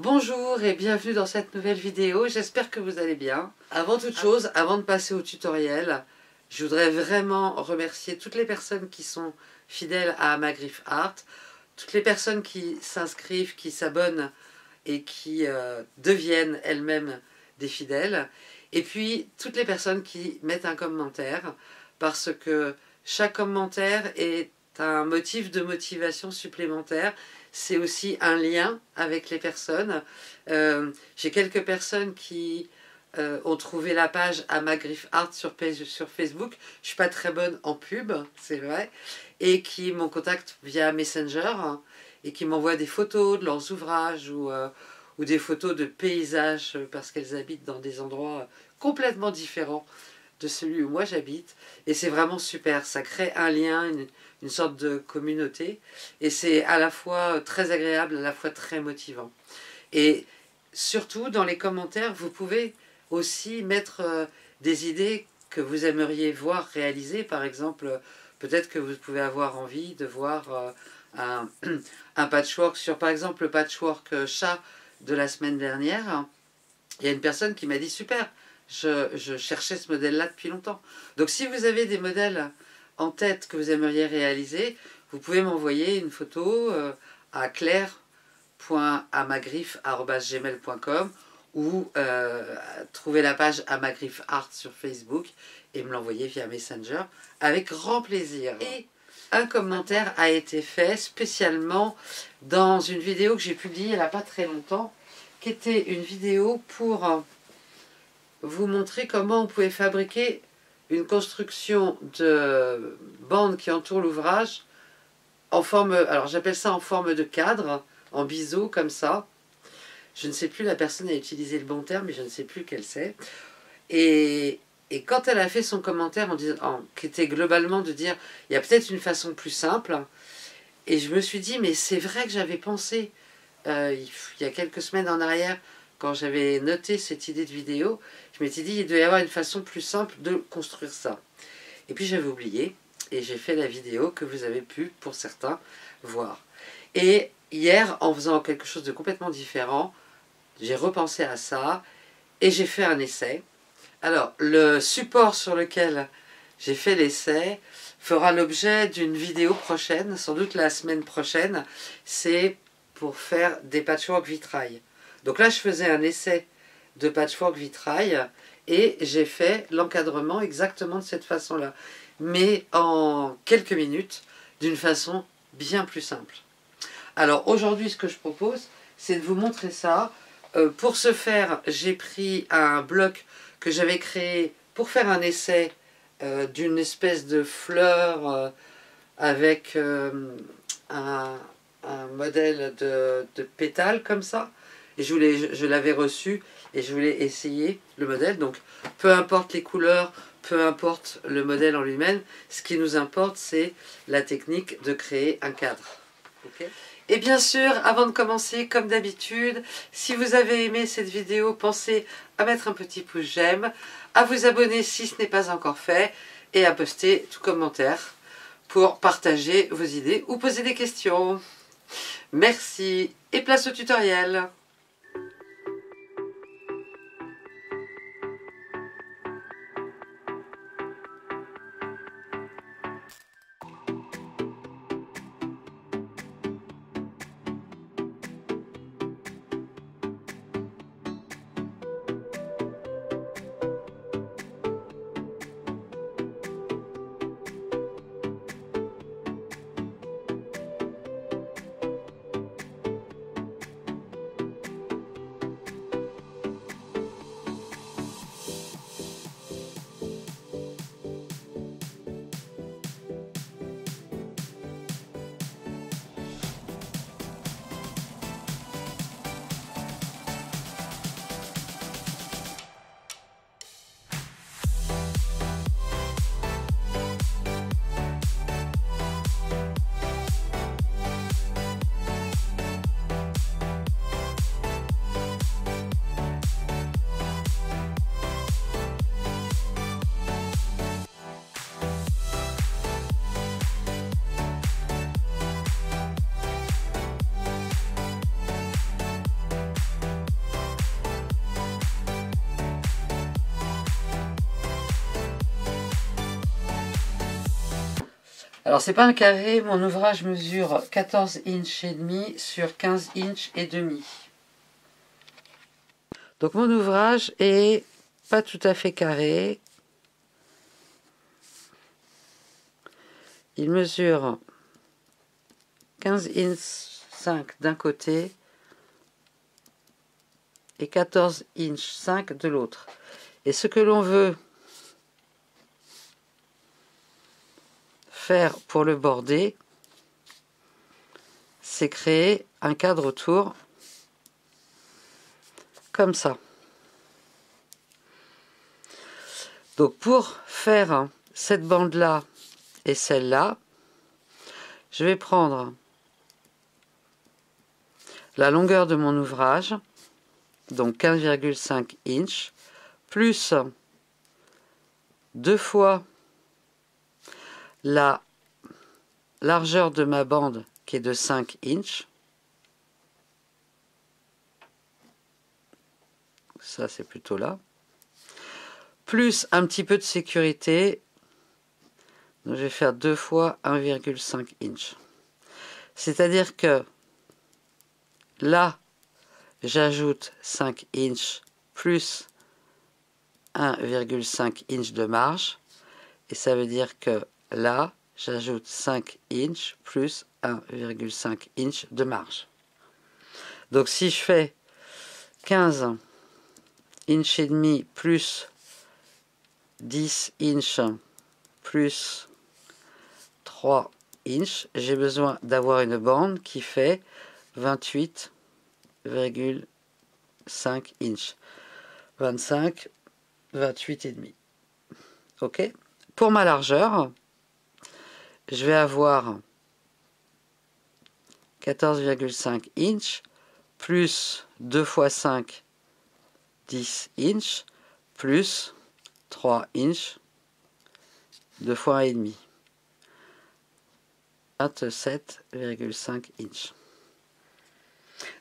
Bonjour et bienvenue dans cette nouvelle vidéo, j'espère que vous allez bien. Avant toute chose, avant de passer au tutoriel, je voudrais vraiment remercier toutes les personnes qui sont fidèles à Amagriffe Art, toutes les personnes qui s'inscrivent, qui s'abonnent et qui deviennent elles-mêmes des fidèles, et puis toutes les personnes qui mettent un commentaire, parce que chaque commentaire est un motif de motivation supplémentaire. C'est aussi un lien avec les personnes. J'ai quelques personnes qui ont trouvé la page Amagriffe Art sur Facebook. Je suis pas très bonne en pub, c'est vrai, et qui m'ont contacté via Messenger et qui m'envoient des photos de leurs ouvrages ou des photos de paysages parce qu'elles habitent dans des endroits complètement différents de celui où moi j'habite, et c'est vraiment super, ça crée un lien, une sorte de communauté, et c'est à la fois très agréable, à la fois très motivant. Et surtout dans les commentaires, vous pouvez aussi mettre des idées que vous aimeriez voir réalisées. Par exemple, peut-être que vous pouvez avoir envie de voir un patchwork sur, par exemple, le patchwork chat de la semaine dernière. Il y a une personne qui m'a dit super, je cherchais ce modèle-là depuis longtemps. Donc si vous avez des modèles en tête que vous aimeriez réaliser, vous pouvez m'envoyer une photo à claire.amagriffe@gmail.com ou trouver la page Amagriffe Art sur Facebook et me l'envoyer via Messenger avec grand plaisir. Et un commentaire a été fait spécialement dans une vidéo que j'ai publiée il n'y a pas très longtemps, qui était une vidéo pour vous montrer comment on pouvait fabriquer une construction de bande qui entoure l'ouvrage en forme, alors j'appelle ça en forme de cadre, en biseau comme ça. Je ne sais plus, la personne a utilisé le bon terme, mais je ne sais plus quel c'est. Et quand elle a fait son commentaire, qui était globalement de dire, il y a peut-être une façon plus simple, et je me suis dit, mais c'est vrai que j'avais pensé, il y a quelques semaines en arrière, quand j'avais noté cette idée de vidéo, je m'étais dit, il doit y avoir une façon plus simple de construire ça. Et puis j'avais oublié, et j'ai fait la vidéo que vous avez pu, pour certains, voir. Et hier, en faisant quelque chose de complètement différent, j'ai repensé à ça, et j'ai fait un essai. Alors, le support sur lequel j'ai fait l'essai fera l'objet d'une vidéo prochaine, sans doute la semaine prochaine. C'est pour faire des patchwork vitrail. Donc là, je faisais un essai de patchwork vitrail et j'ai fait l'encadrement exactement de cette façon-là, mais en quelques minutes, d'une façon bien plus simple. Alors aujourd'hui, ce que je propose, c'est de vous montrer ça. Pour ce faire, j'ai pris un bloc que j'avais créé pour faire un essai d'une espèce de fleur avec un modèle de pétale comme ça. Et je l'avais reçu et je voulais essayer le modèle. Donc peu importe les couleurs, peu importe le modèle en lui-même, ce qui nous importe, c'est la technique de créer un cadre. Okay. Et bien sûr, avant de commencer, comme d'habitude, si vous avez aimé cette vidéo, pensez à mettre un petit pouce j'aime, à vous abonner si ce n'est pas encore fait, et à poster tout commentaire pour partager vos idées ou poser des questions. Merci et place au tutoriel. Alors c'est pas un carré, mon ouvrage mesure 14 inches et demi sur 15 inches et demi. Donc mon ouvrage est pas tout à fait carré. Il mesure 15 inches 5 d'un côté et 14 inches 5 de l'autre. Et ce que l'on veut faire pour le border, c'est créer un cadre autour comme ça. Donc pour faire cette bande là et celle-là, je vais prendre la longueur de mon ouvrage, donc 15,5 inches, plus 2 fois la largeur de ma bande qui est de 5 inches. Ça c'est plutôt là. Plus un petit peu de sécurité. Donc je vais faire 2 fois 1,5 inches. C'est-à-dire que là, j'ajoute 5 inches plus 1,5 inch de marge. Et ça veut dire que là, j'ajoute 5 inches plus 1,5 inch de marge. Donc si je fais 15 inches et demi plus 10 inches plus 3 inches, j'ai besoin d'avoir une bande qui fait 28,5 inches. 25, 28 et demi. Ok. Pour ma largeur, je vais avoir 14,5 inches plus 2 fois 5, 10 inches plus 3 inches, 2 fois 1,5. 27,5 inches.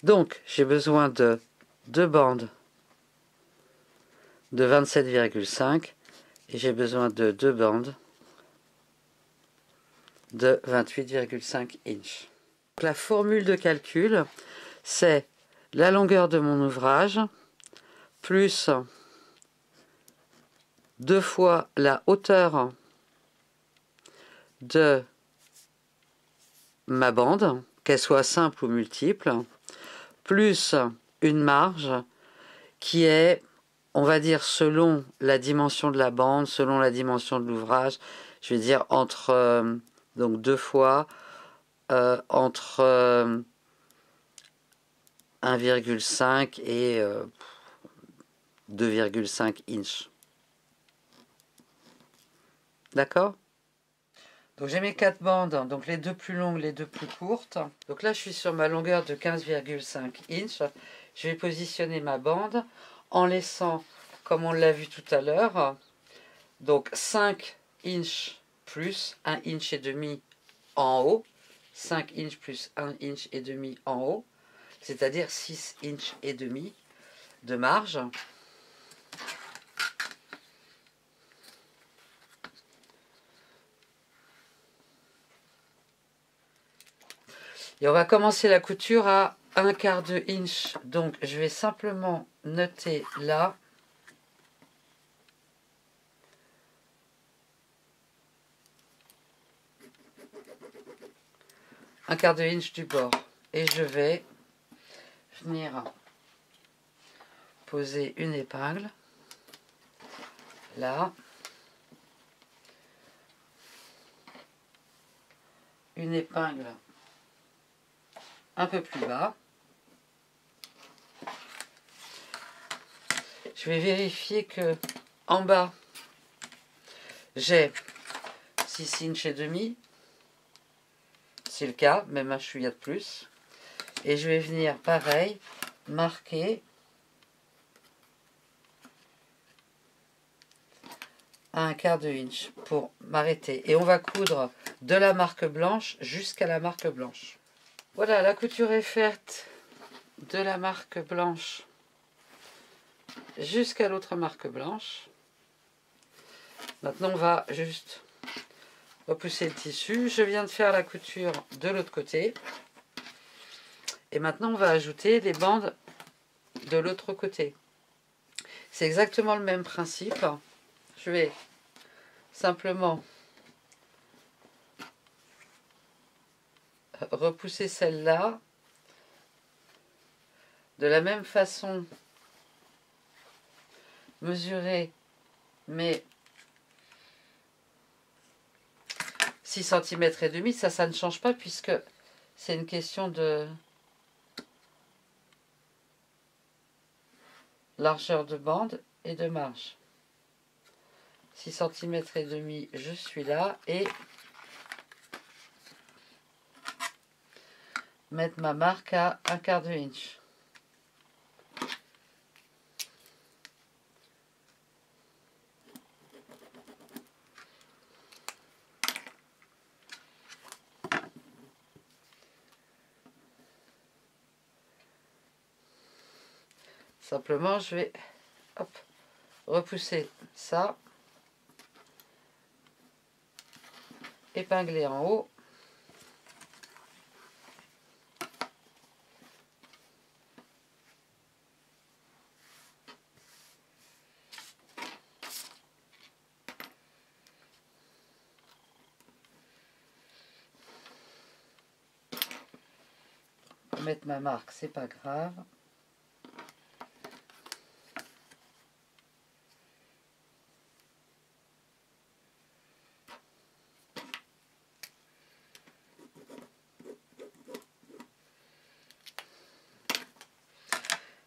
Donc, j'ai besoin de deux bandes de 27,5 et j'ai besoin de deux bandes de 28,5 inches. Donc, la formule de calcul, c'est la longueur de mon ouvrage plus 2 fois la hauteur de ma bande, qu'elle soit simple ou multiple, plus une marge qui est, on va dire, selon la dimension de la bande, selon la dimension de l'ouvrage, je vais dire entre, donc 2 fois, entre 1,5 et 2,5 inches. D'accord ? Donc j'ai mes 4 bandes, donc les deux plus longues, les deux plus courtes. Donc là je suis sur ma longueur de 15,5 inches. Je vais positionner ma bande en laissant, comme on l'a vu tout à l'heure, donc 5 inches plus 1 inch et demi en haut, 5 inches plus 1 inch et demi en haut, c'est-à-dire 6 inches et demi de marge. Et on va commencer la couture à 1/4 de inch. Donc je vais simplement noter là. Un quart de inch du bord. Et je vais venir poser une épingle. Là. Une épingle un peu plus bas. Je vais vérifier que en bas, j'ai 6 inches et demi. C'est le cas, même un chouïa de plus. Et je vais venir, pareil, marquer à 1/4 de inch pour m'arrêter. Et on va coudre de la marque blanche jusqu'à la marque blanche. Voilà, la couture est faite de la marque blanche jusqu'à l'autre marque blanche. Maintenant, on va juste repousser le tissu. Je viens de faire la couture de l'autre côté. Et maintenant, on va ajouter les bandes de l'autre côté. C'est exactement le même principe. Je vais simplement repousser celle-là. De la même façon, mesurer mes 6 cm et demi. Ça ne change pas puisque c'est une question de largeur de bande et de marge. 6 cm et demi, je suis là, et mettre ma marque à 1/4 inch. Simplement, je vais repousser ça, épingler en haut, mettre ma marque, c'est pas grave.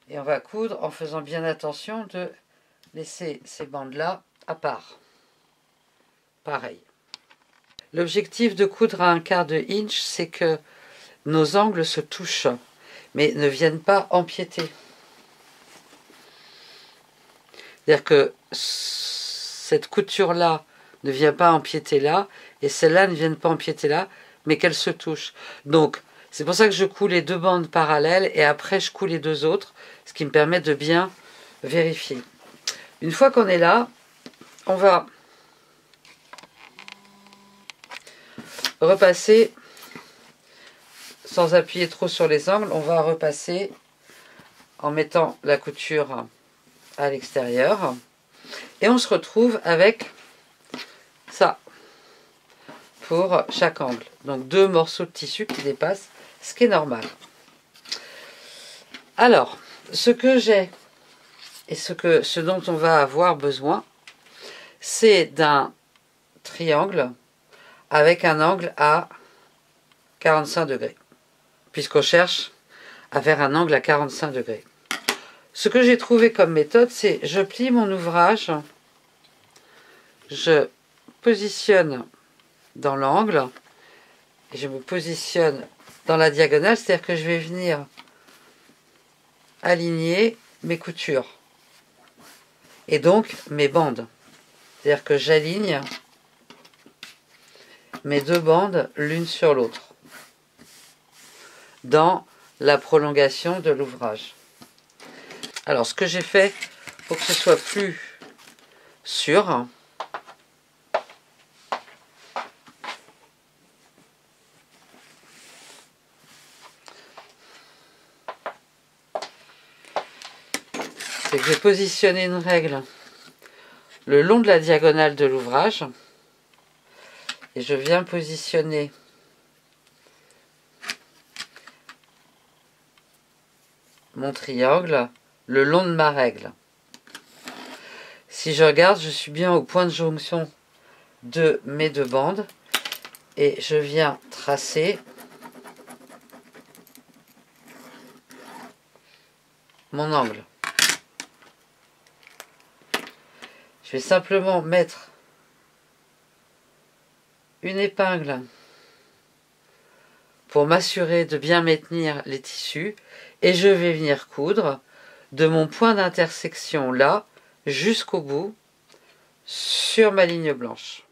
Et on va coudre en faisant bien attention de laisser ces bandes-là à part. Pareil. L'objectif de coudre à 1/4 inch, c'est que nos angles se touchent, mais ne viennent pas empiéter. C'est-à-dire que cette couture-là ne vient pas empiéter là, et celle-là ne vient pas empiéter là, mais qu'elle se touche. Donc, c'est pour ça que je couds les 2 bandes parallèles, et après je couds les 2 autres, ce qui me permet de bien vérifier. Une fois qu'on est là, on va repasser, sans appuyer trop sur les angles, on va repasser en mettant la couture à l'extérieur. Et on se retrouve avec ça pour chaque angle. Donc 2 morceaux de tissu qui dépassent, ce qui est normal. Alors, ce que j'ai et ce dont on va avoir besoin, c'est d'un triangle avec un angle à 45 degrés, puisqu'on cherche à faire un angle à 45 degrés. Ce que j'ai trouvé comme méthode, c'est je plie mon ouvrage, je positionne dans l'angle, et je me positionne dans la diagonale, c'est-à-dire que je vais venir aligner mes coutures, et donc mes bandes. C'est-à-dire que j'aligne mes 2 bandes l'une sur l'autre dans la prolongation de l'ouvrage. Alors, ce que j'ai fait pour que ce soit plus sûr, c'est que j'ai positionné une règle le long de la diagonale de l'ouvrage, et je viens positionner mon triangle le long de ma règle. Si je regarde, je suis bien au point de jonction de mes 2 bandes, et je viens tracer mon angle. Je vais simplement mettre une épingle pour m'assurer de bien maintenir les tissus, et je vais venir coudre de mon point d'intersection là jusqu'au bout sur ma ligne blanche.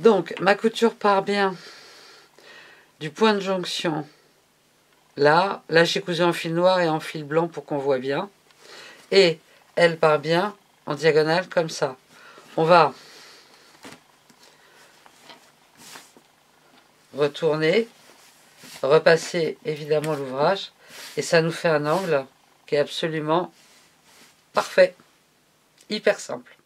Donc, ma couture part bien du point de jonction. Là j'ai cousu en fil noir et en fil blanc pour qu'on voit bien. Et elle part bien en diagonale comme ça. On va retourner, repasser évidemment l'ouvrage et ça nous fait un angle qui est absolument parfait, hyper simple.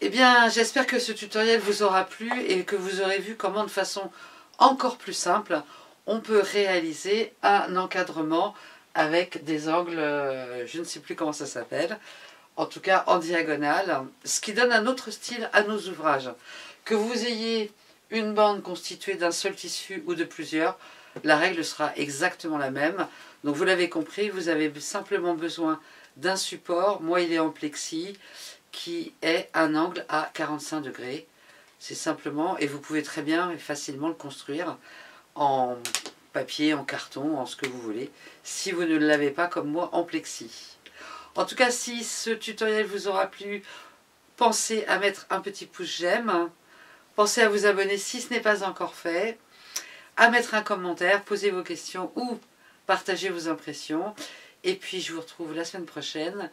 Eh bien, j'espère que ce tutoriel vous aura plu et que vous aurez vu comment de façon encore plus simple, on peut réaliser un encadrement avec des angles, je ne sais plus comment ça s'appelle, en tout cas en diagonale, ce qui donne un autre style à nos ouvrages. Que vous ayez une bande constituée d'un seul tissu ou de plusieurs, la règle sera exactement la même. Donc vous l'avez compris, vous avez simplement besoin d'un support, moi il est en plexi, qui est un angle à 45 degrés. C'est simplement, et vous pouvez très bien et facilement le construire en papier, en carton, en ce que vous voulez, si vous ne l'avez pas comme moi en plexi. En tout cas, si ce tutoriel vous aura plu, pensez à mettre un petit pouce j'aime, pensez à vous abonner si ce n'est pas encore fait, à mettre un commentaire, poser vos questions ou partager vos impressions. Et puis je vous retrouve la semaine prochaine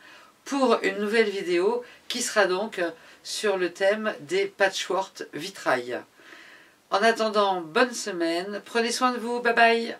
pour une nouvelle vidéo qui sera donc sur le thème des patchwork vitrail. En attendant, bonne semaine, prenez soin de vous, bye bye.